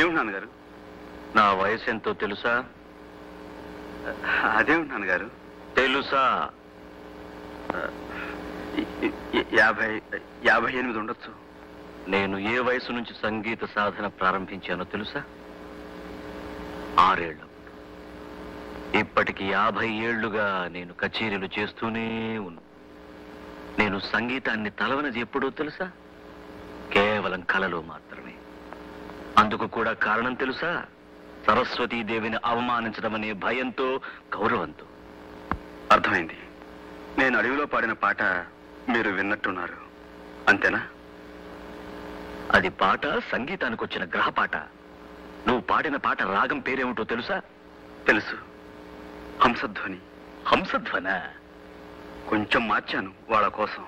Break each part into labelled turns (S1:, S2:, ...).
S1: ఏమిటి నాన్నగారు?
S2: నా వయసు ఎంతో తెలుసా?
S1: అదేమిటి నాన్నగారు?
S2: తెలుసా?
S1: 58 ఉండొచ్చు.
S2: నేను ఏ వయసు నుంచి సంగీత సాధన ప్రారంభించానో తెలుసా? 6 ఏళ్లు. ఇప్పటికి 50 ఏళ్లుగా నేను కచేరీలు చేస్తూనే ఉన్నాను. నేను సంగీతాన్ని తలవనది ఎప్పుడో తెలుసా? కేవలం కలలో మాత్రమే. అందుకు కూడా కారణం తెలుసా? సరస్వతీదేవిని అవమానించడం అనే భయంతో, గౌరవంతో.
S1: అర్థమైంది. నేను అడవిలో పాడిన పాట మీరు విన్నట్టున్నారు, అంతేనా?
S2: అది పాట సంగీతానికి వచ్చిన గ్రహపాట. నువ్వు పాడిన పాట రాగం పేరేమిటో తెలుసా?
S1: తెలుసు, హంసధ్వని.
S2: హంసధ్వన?
S1: కొంచెం మార్చాను వాళ్ళ కోసం.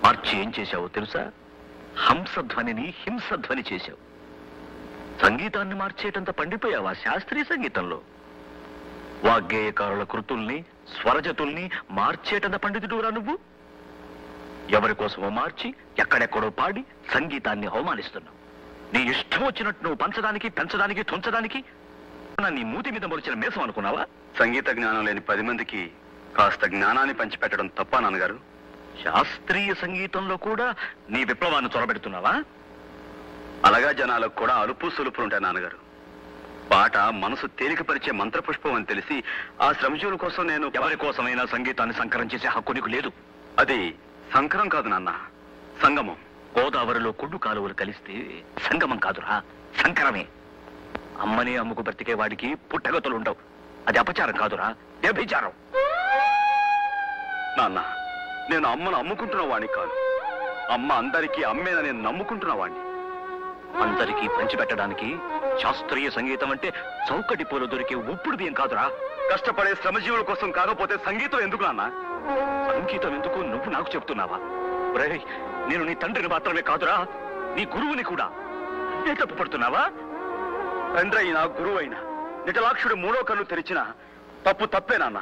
S2: మార్చి ఏం చేశావో తెలుసా? హంసధ్వనిని హింసధ్వని చేశావు. సంగీతాన్ని మార్చేటంత పండిపోయావా శాస్త్రీయ సంగీతంలో? వాగ్గేయకారుల కృతుల్ని, స్వరజతుల్ని మార్చేటంత పండితుడురా నువ్వు. ఎవరి కోసమో మార్చి ఎక్కడెక్కడో పాడి సంగీతాన్ని అవమానిస్తున్నావు. నీ ఇష్టం వచ్చినట్టు నువ్వు పంచడానికి, పెంచడానికి, తుంచడానికి నీ మూతి మీద మొలిచిన మేసం అనుకున్నావా?
S1: సంగీత జ్ఞానం లేని 10 మందికి కాస్త జ్ఞానాన్ని పంచిపెట్టడం తప్ప నాన్నగారు?
S2: శాస్త్రీయ సంగీతంలో కూడా నీ విప్లవాన్ని చొరబెడుతున్నావా?
S1: అలాగా జనాలకు కూడా అలుపు సులుపులు ఉంటాయి నాన్నగారు. పాట మనసు తేలికపరిచే మంత్రపుష్పం అని తెలిసి ఆ శ్రమజీవుల కోసం నేను...
S2: ఎవరి కోసమైనా సంగీతాన్ని సంకరం చేసే హక్కు నీకు లేదు.
S1: అది సంకరం కాదు నాన్న, సంగమం.
S2: గోదావరిలో కొడ్డు కాలువలు కలిస్తే సంగమం కాదురా, సంకరమే. అమ్మని అమ్ముకు బ్రతికే వాడికి పుట్టగతులు ఉండవు. అది అపచారం కాదురా, వ్యభిచారం.
S1: నాన్న, నేను అమ్మను అమ్ముకుంటున్న వాడిని కాదు. అమ్మ అందరికీ అమ్మేనని నమ్ముకుంటున్న వాడిని.
S2: అందరికీ పంచిపెట్టడానికి శాస్త్రీయ సంగీతం అంటే చౌకటి పూలు దొరికే ఉప్పుడు బియ్యం కాదురా.
S1: కష్టపడే శ్రమజీవుల కోసం కాకపోతే సంగీతం ఎందుకు నాన్న?
S2: సంగీతం ఎందుకు నువ్వు నాకు చెప్తున్నావా? ఒరేయ్, నేను నీ తండ్రిని మాత్రమే కాదురా, నీ గురువుని కూడా. ఏ తప్పు పడుతున్నావా?
S1: తండ్రి అయినా గురువు అయినా నిటలాక్షుడు 3వ కన్ను తెరిచిన తప్పు తప్పే నాన్న.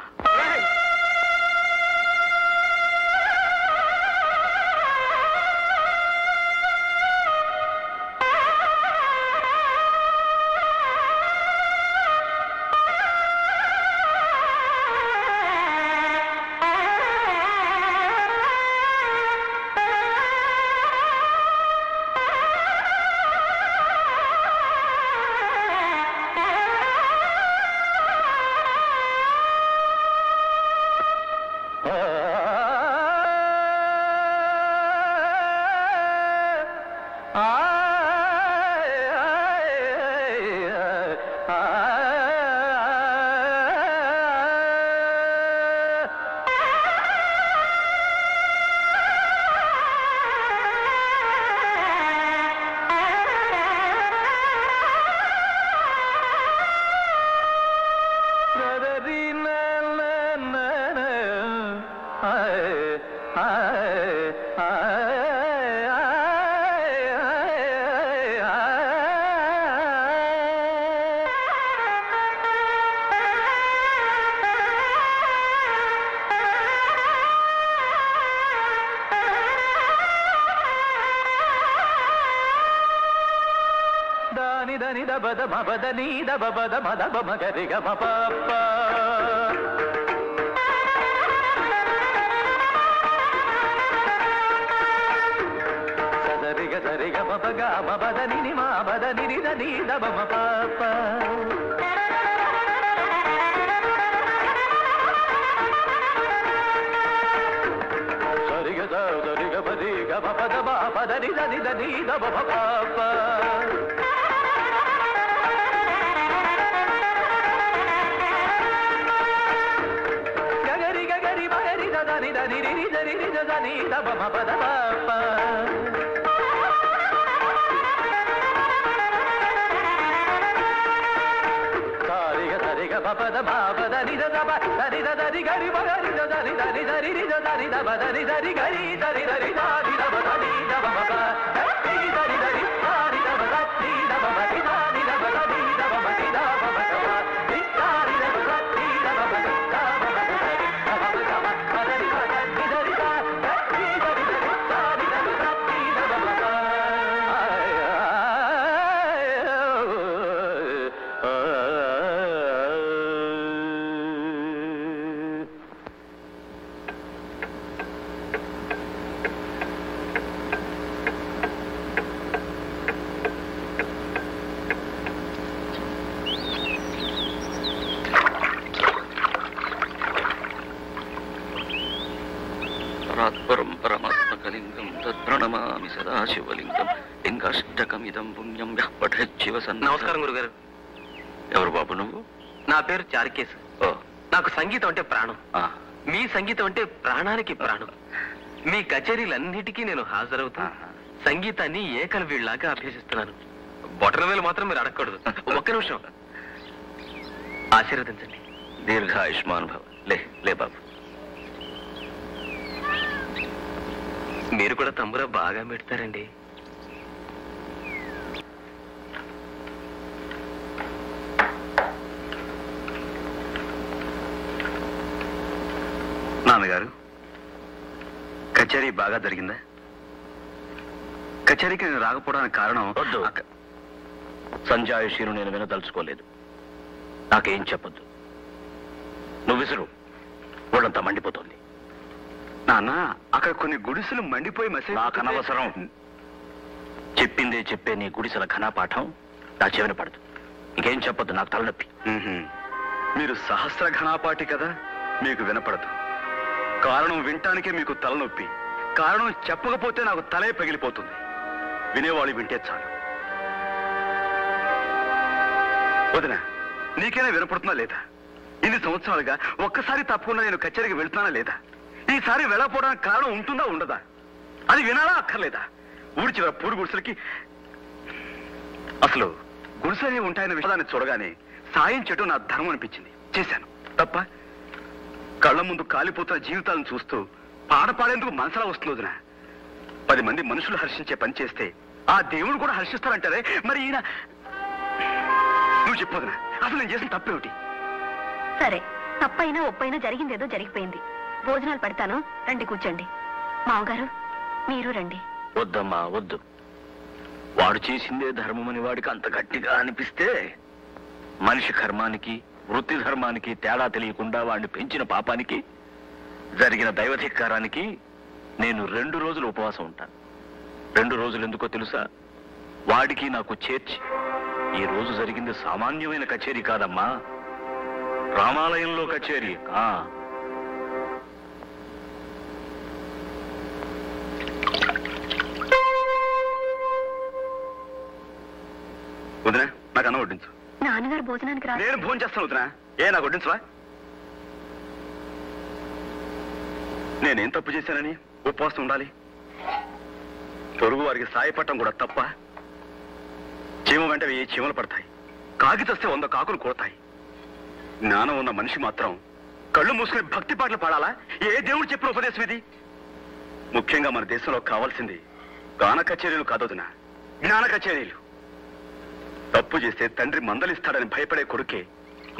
S2: పరాత్పరం పరమాత్మకలింగం తత్ప్రణమామి సదాశివలింగం లింగాష్టకమిదం పుణ్యం యః పఠేచ్చివ సన్.
S1: నమస్కారం గురుగారు.
S2: ఎవరు బాబు నువ్వు?
S1: నా పేరు చారుకేశ్. నాకు సంగీతం అంటే ప్రాణం. మీ సంగీతం అంటే ప్రాణానికి ప్రాణం. మీ కచేరీలన్నిటికీ నేను హాజరవుతా సంగీతాన్ని ఏకలవీళ్ళలాగా అభ్యసిస్తున్నాను. బొటనవేలు మాత్రం మీరు అడగకూడదు. ఒక్క నిమిషం ఆశీర్వదించండి.
S2: దీర్ఘాయుష్మాన్ భవ. లే బాబు.
S1: మీరు కూడా తంబురా బాగా పెడతారండి.
S3: నాన్నగారు, కచేరీ బాగా జరిగిందా? కచేరీకి నేను రాకపోవడానికి కారణం
S2: వద్దు. సంజాయిషీను నేను వినదలుచుకోలేదు. నాకేం చెప్పొద్దు. నువ్వు విసురు. ఒళ్ళంతా మండిపోతుంది.
S3: నాన్న, అక్కడ కొన్ని గుడిసెలు మండిపోయి
S2: నాకు అనవసరం. చెప్పిందే చెప్పే నీ గుడిసెల ఘనపాఠం నా చెవిన పడదు. ఇంకేం చెప్పొద్దు. నాకు తలనొప్పి.
S3: మీరు సహస్ర ఘనాపాటి కదా, మీకు వినపడదు. కారణం వినటానికే మీకు తలనొప్పి. కారణం చెప్పకపోతే నాకు తలే పగిలిపోతుంది. వినేవాళ్ళు వింటే చాలు. వదిన, నీకైనా వినపడుతున్నా లేదా? ఇన్ని సంవత్సరాలుగా ఒక్కసారి తప్పకుండా నేను కచేరీకి వెళ్తున్నానా లేదా? ఈసారి వెళ్ళకపోవడానికి కారణం ఉంటుందా ఉండదా? అది వినాలా అక్కర్లేదా? ఊరి చివర పూడి గుడిసెలకి అసలు గుడిసెలు ఉంటాయన్న విషయాన్ని చూడగానే సాయం చేయడం నా ధర్మం అనిపించింది. చేశాను. తప్ప కళ్ళ ముందు కాలిపోతున్న జీవితాలను చూస్తూ పాట పాడేందుకు మనసులా వస్తుంది వదినా. 10 మంది మనుషులు హర్షించే పని చేస్తే ఆ దేవుడు కూడా హర్షిస్తారంటారే, మరి ఈయన నువ్వు చెప్పొదినా, అసలు నేను చేసిన తప్పేమిటి?
S4: సరే, తప్పైనా ఒప్పైనా జరిగిందేదో జరిగిపోయింది. భోజనాలు పెడతాను, రండి కూర్చోండి. మామగారు మీరు రండి.
S2: వద్దమ్మా వద్దు. వాడు చేసిందే ధర్మమని వాడికి అంత గట్టిగా అనిపిస్తే మనిషి కర్మానికి వృత్తి ధర్మానికి తేడా తెలియకుండా వాడిని పెంచిన పాపానికి జరిగిన దైవధిక్కారానికి నేను 2 రోజులు ఉపవాసం ఉంటాను. 2 రోజులు ఎందుకో తెలుసా? వాడికి నాకు చేర్చి. ఈ రోజు జరిగింది సామాన్యమైన కచేరీ కాదమ్మా, రామాలయంలో కచేరీ.
S3: వదినా, నాకు అన్నం వడ్డించు.
S4: నాన్నగారు భోజనానికి రా.
S3: నేను భోజనం చేస్తాను వదినా. నాకు వడ్డించవా? నేనేం తప్పు చేశానని ఉపవాసం ఉండాలి? పొరుగు వారికి సాయపడటం కూడా తప్ప? చీమ వెంట ఏ చీమలు పడతాయి, కాకి తెస్తే 100 కాకులు కొడతాయి. జ్ఞానం ఉన్న మనిషి మాత్రం కళ్ళు మూసుకుని భక్తి పాటలు పాడాలా? ఏ దేవుడు చెప్పిన ఉపదేశం ఇది? ముఖ్యంగా మన దేశంలో కావాల్సింది గాన కచేరీలు కాదొదినా, జ్ఞాన కచేరీలు. తప్పు చేస్తే తండ్రి మందలిస్తాడని భయపడే కొడుకే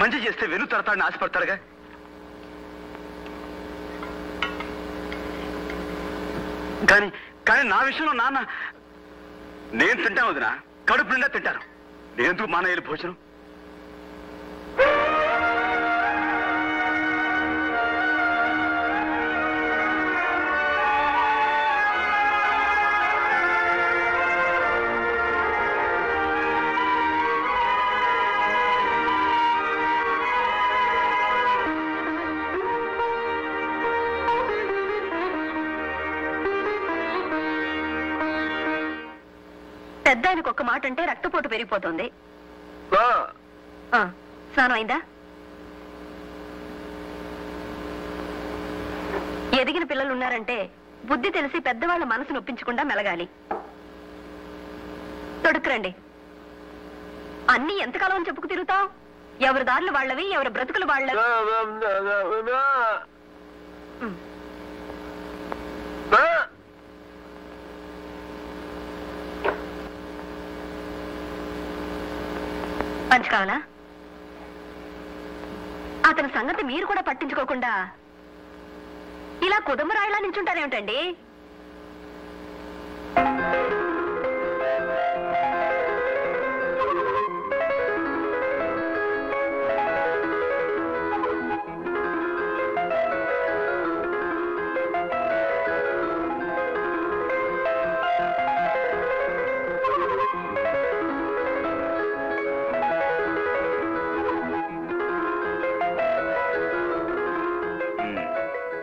S3: మంచి చేస్తే వెను తడతాడని ఆశపడతాడుగా. కానీ కానీ నా విషయంలో నాన్న, నేను తింటాను వదినా, కడుపు నిండా తింటాను. నేనెందుకు మానేయాలి భోజనం?
S4: పెద్ద ఆయనకు ఒక్క మాట అంటే రక్తపోటు పెరిగిపోతుంది. స్నానం అయిందా? ఎదిగిన పిల్లలు ఉన్నారంటే బుద్ధి తెలిసి పెద్దవాళ్ళ మనసు నొప్పించకుండా మెలగాలి. తొడుక్కురండి. అన్ని ఎంతకాలం చెప్పుకు తిరుగుతావు? ఎవరి దారులు వాళ్ళవి, ఎవరి బ్రతుకులు వాళ్ళవి. పంచి కావాలా? అతని సంగతి మీరు కూడా పట్టించుకోకుండా ఇలా కుదుమరాయిలా నించుంటారేమిటండి?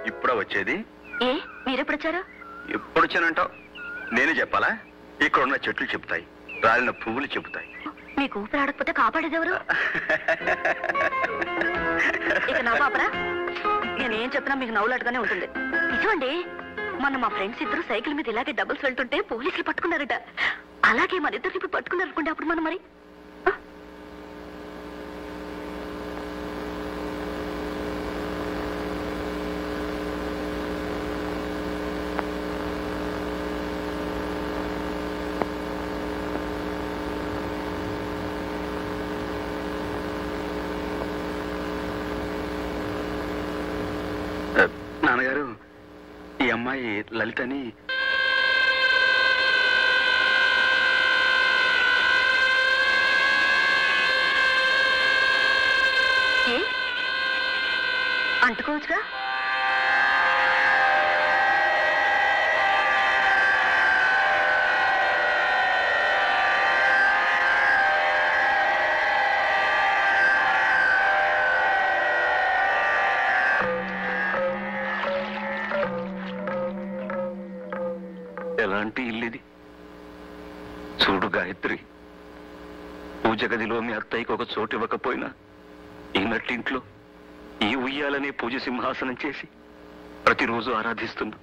S3: ఇప్పుడా వచ్చేది?
S4: ఏ మీరెప్పుడొచ్చారు?
S3: ఎప్పుడు వచ్చానంటావు? నేనే చెప్పాలా? ఇక్కడ ఉన్న చెట్లు చెబుతాయి, రాలిన పువ్వులు చెబుతాయి.
S4: మీకు ఊపిరి ఆడకపోతే కాపాడేదెవరు? ఇక నా పాపరా, నేనేం చెప్పినా మీకు నవ్వులాటగానే ఉంటుంది. నిజమండి, మొన్న మా ఫ్రెండ్స్ ఇద్దరు సైకిల్ మీద ఇలాగే డబుల్స్ వెళ్తుంటే పోలీసులు పట్టుకున్నారట. అలాగే మన ఇద్దరు ఇప్పుడు పట్టుకున్నారు అనుకోండి, అప్పుడు మనం మరి
S3: నాన్నగారు, ఈ అమ్మాయి లలితని.
S4: అంటుకోవచ్చుగా.
S2: ఎలాంటి ఇల్లుది చూడు గాయత్రి. పూజ గదిలో మీ అత్తయ్యకి ఒక చోటు ఇవ్వకపోయినా ఈనట్టింట్లో ఈ ఉయ్యాలనే పూజ సింహాసనం చేసి ప్రతిరోజు ఆరాధిస్తున్నా.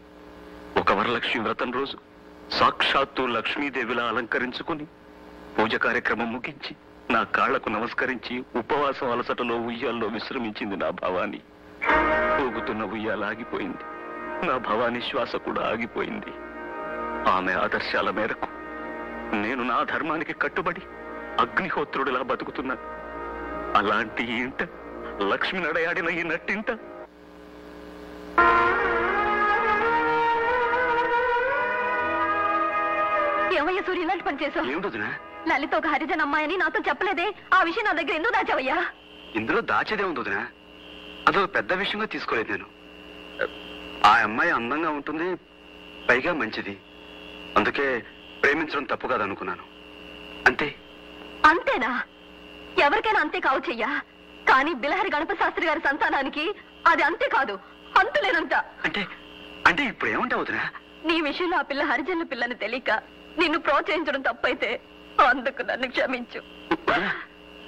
S2: ఒక వరలక్ష్మి వ్రతం రోజు సాక్షాత్తు లక్ష్మీదేవిలా అలంకరించుకుని పూజ కార్యక్రమం ముగించి నా కాళ్లకు నమస్కరించి ఉపవాసం అలసటలో ఉయ్యాల్లో విశ్రమించింది నా భవాని. ఊగుతున్న ఉయ్యాల ఆగిపోయింది, నా భవాని శ్వాస కూడా ఆగిపోయింది. ఆమె ఆదర్శాల మేరకు నేను నా ధర్మానికి కట్టుబడి అగ్నిహోత్రుడిలా బతుకుతున్నాను. అలాంటి ఇంట లక్ష్మి నడయాడిన ఈ నట్టింట
S4: ఏమయ్యా సూర్య, ఇలాంటి పని చేసావు?
S3: ఏమిటొదినా?
S4: లలిత ఒక హరిజన్ అమ్మాయని నాతో చెప్పలేదే, ఆ విషయం నా దగ్గర ఎందుకు దాచావయ్యా?
S3: ఇందులో దాచేదే ఉందినా, అదొక పెద్ద విషయంగా తీసుకోలేదు నేను. ఆ అమ్మాయి అందంగా ఉంటుంది, పైగా మంచిది, అందుకే ప్రేమించడం తప్పు కాదనుకున్నాను. అంతే.
S4: అంతేనా? ఎవరికైనా అంతే కావచ్చయ్యా, కానీ బిలహరి గణపతి శాస్త్రి గారి సంతానానికి అది అంతే కాదు, అంతులేనంత.
S3: అంటే అంటే ఇప్పుడు ఏమంటావుతున్నా?
S4: నీ విషయంలో ఆ పిల్ల హరిజన్ల పిల్లని తెలియక నిన్ను ప్రోత్సహించడం తప్పైతే అందుకు నన్ను క్షమించు.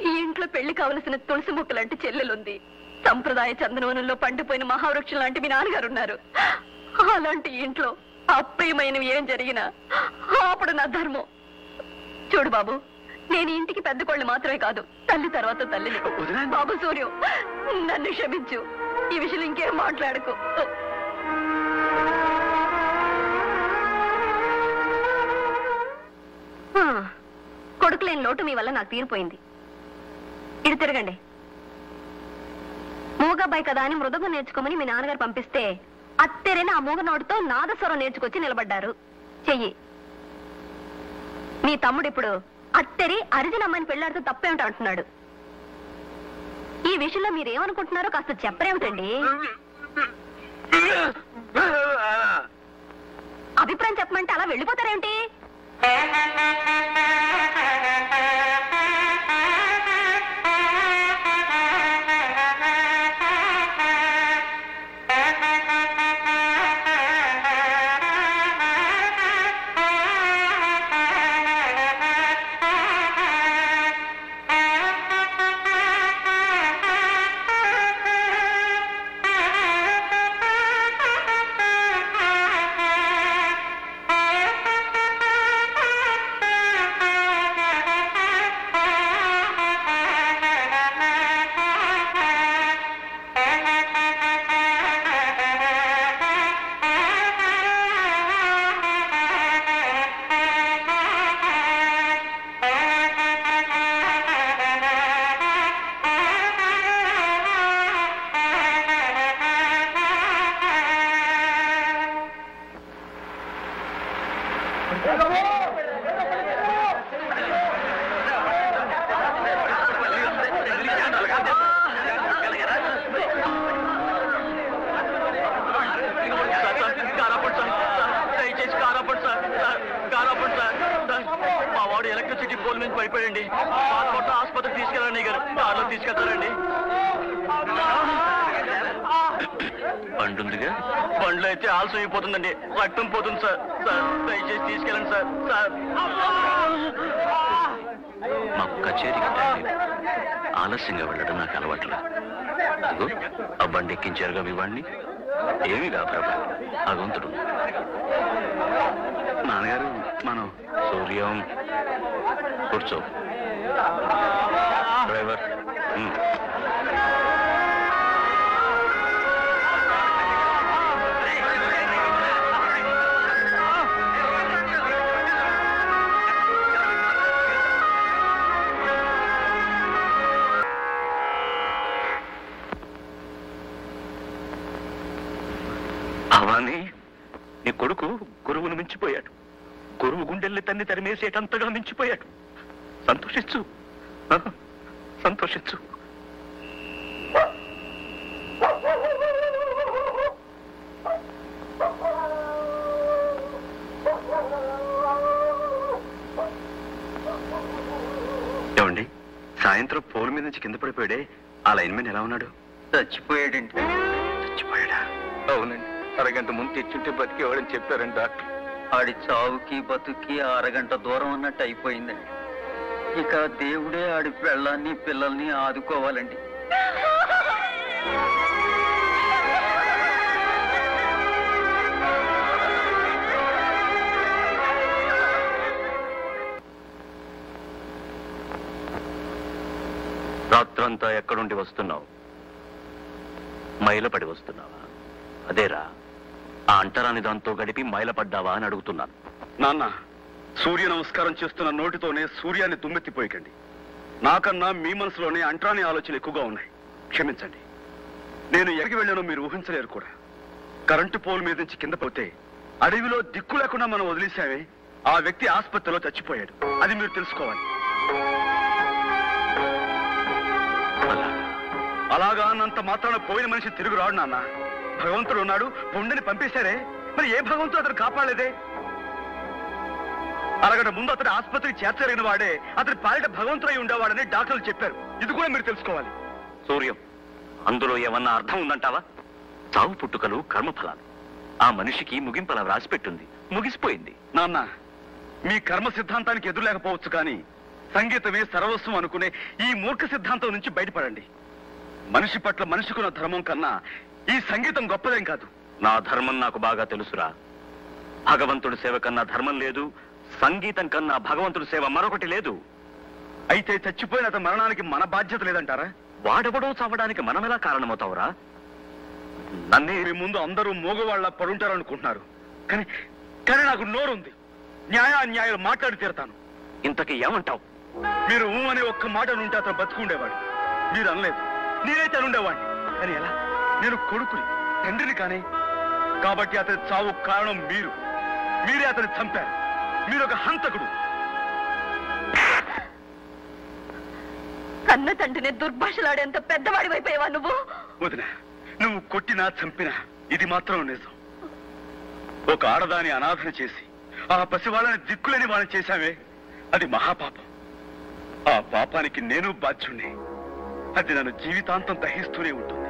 S4: ఈ ఇంట్లో పెళ్లి కావలసిన తులసి మొక్క లాంటి చెల్లెలుంది, సంప్రదాయ చందనవనంలో పండిపోయిన మహావృక్షం లాంటి మీ నాన్నగారు ఉన్నారు. అలాంటి ఇంట్లో అప్రియమైనవి ఏం జరిగినా అప్పుడు నా ధర్మం. చూడు బాబు, నేను ఇంటికి పెద్ద కోళ్ళు మాత్రమే కాదు, తల్లి తర్వాత తల్లిని. బాబు సూర్యం, నన్ను క్షమించు, ఈ విషయం ఇంకేం మాట్లాడుకో. కొడుకు లేని లోటు మీ వల్ల నాకు తీరిపోయింది. ఇటు తిరగండి. మూగబ్బాయి కదా అని మృదంగం నేర్చుకోమని మీ నాన్నగారు పంపిస్తే అత్తెరైన ఆ మూగ నోటితో నాదస్వరం నేర్చుకొచ్చి నిలబడ్డారు. చెయ్యి. మీ తమ్ముడు ఇప్పుడు అత్తెరి అరిజిన అమ్మాయిని పెళ్లాడితే తప్పేమిటి అంటున్నాడు. ఈ విషయంలో మీరేమనుకుంటున్నారో కాస్త చెప్పరేమిటండి? అభిప్రాయం చెప్పమంటే అలా వెళ్ళిపోతారేమిటి?
S2: ఎలక్ట్రిసిటీ పోల్ నుంచి పడిపోయండి. ఆసుపత్రికి తీసుకెళ్ళండి గారు, కార్లో తీసుకెళ్తారండి. బండుందిగా. బండ్లో అయితే ఆలస్యం అయిపోతుందండి, రక్తం పోతుంది సార్. సార్ దయచేసి తీసుకెళ్ళండి సార్. సార్ మాకు కచేరీకి టైం లేదు. ఆలస్యంగా వెళ్ళడం నాకు అలవాట్లేదు. అదిగో ఆ బండి ఎక్కించారుగా మీ వాడిని. ఏమీ కాదు భగవంతుడు. నాన్నగారు మనం సూర్యం కూర్చో. డ్రైవర్ భవానీ, నీ కొడుకు గురువును మించిపోయాడు. గురువు గుండెల్ని తన్ని తరిమేసేటంతగా మించిపోయాడు. సంతోషించు, సంతోషించు.
S3: ఏమండి, సాయంత్రం పోల్ మీద నుంచి కింద పడిపోయాడే ఆ లైన్ మ్యాన్ ఎలా ఉన్నాడు?
S1: చచ్చిపోయాడండి.
S3: చచ్చిపోయాడా?
S1: అవునండి, అరగంట ముందు తెచ్చుంటే బతికేవాడని చెప్పారండి డాక్టర్. ఆడి చావుకి బతుకి అరగంట దూరం అన్నట్టు అయిపోయిందండి. ఇక దేవుడే ఆడి పెళ్ళాన్ని పిల్లల్ని ఆదుకోవాలండి.
S2: రాత్రంతా ఎక్కడుండి వస్తున్నావు? మైలపడి వస్తున్నావా? అదేరా, ఆ అంటరాని దాంతో గడిపి మైలపడ్డావా అని అడుగుతున్నాను.
S3: నాన్న, సూర్య నమస్కారం చేస్తున్న నోటితోనే సూర్యాన్ని దుమ్మెత్తిపోయకండి. నాకన్నా మీ మనసులోనే అంటరాని ఆలోచనలు ఎక్కువగా ఉన్నాయి. క్షమించండి. నేను ఎక్కడికి వెళ్ళానో మీరు ఊహించలేరు కూడా. కరెంటు పోల్ మీద నుంచి కింద పోతే అడవిలో దిక్కు లేకుండా మనం వదిలేసామే, ఆ వ్యక్తి ఆసుపత్రిలో చచ్చిపోయాడు. అది మీరు తెలుసుకోవాలి. అలాగా అన్నంత మాత్రాన పోయిన మనిషి తిరుగు రాడు నాన్న. భగవంతుడు ఉన్నాడు, పొండిని పంపేశారే, మరి ఏ భగవంతుడు అతను కాపాడలేదే? అరగంట ముందు అతని ఆసుపత్రికి చేర్చలేని వాడే అతని పాలిట భగవంతుడై ఉండేవాడని డాక్టర్లు చెప్పారు. ఇది కూడా మీరు తెలుసుకోవాలి.
S2: సూర్యం, అందులో ఏమన్నా అర్థం ఉందంటావా? చావు పుట్టుకలు కర్మఫలాలు. ఆ మనిషికి ముగింపలా వ్రాసిపెట్టుంది, ముగిసిపోయింది.
S3: నాన్న, మీ కర్మ సిద్ధాంతానికి ఎదురులేకపోవచ్చు, కానీ సంగీతమే సర్వస్వం అనుకునే ఈ మూర్ఖ సిద్ధాంతం నుంచి బయటపడండి. మనిషి పట్ల మనిషికున్న ధర్మం కన్నా ఈ సంగీతం గొప్పదేం కాదు.
S2: నా ధర్మం నాకు బాగా తెలుసురా. భగవంతుడి సేవ కన్నా ధర్మం లేదు, సంగీతం కన్నా భగవంతుడి సేవ మరొకటి లేదు.
S3: అయితే చచ్చిపోయిన అతని మరణానికి మన బాధ్యత లేదంటారా?
S2: వాడెవడో చావడానికి మనమెలా కారణమవుతావురా? నన్నే
S3: మీ ముందు అందరూ మూగవాళ్ళ పడుంటారనుకుంటున్నారు, కానీ కానీ నాకు నోరుంది. న్యాయాన్యాయాలు మాట్లాడి తీరతాను.
S2: ఇంతకీ ఏమంటావు?
S3: మీరు ఊ అనే ఒక్క మాట నుండి అతను బతుకుండేవాడు. మీరు అనలేదు, నేనైతే అనుండేవాడిని. కానీ ఎలా? నేను కొడుకుని, తండ్రిని కానీ. కాబట్టి అతని చావు కారణం మీరు. మీరే అతన్ని చంపారు. మీరు ఒక హంతకుడు.
S4: కన్న తండ్రిని దుర్భాషలాడేంత పెద్దవాడి వైపోయావా నువ్వు?
S3: వదిన, నువ్వు కొట్టినా చంపినా ఇది మాత్రం నిజం. ఒక ఆడదాని అనాథన చేసి ఆ పసివాళ్ళని దిక్కులేని వాళ్ళని చేశామే, అది మహాపాపం. ఆ పాపానికి నేను బాధ్యుణ్ణి. అది నన్ను జీవితాంతం దహిస్తూనే ఉంటుంది.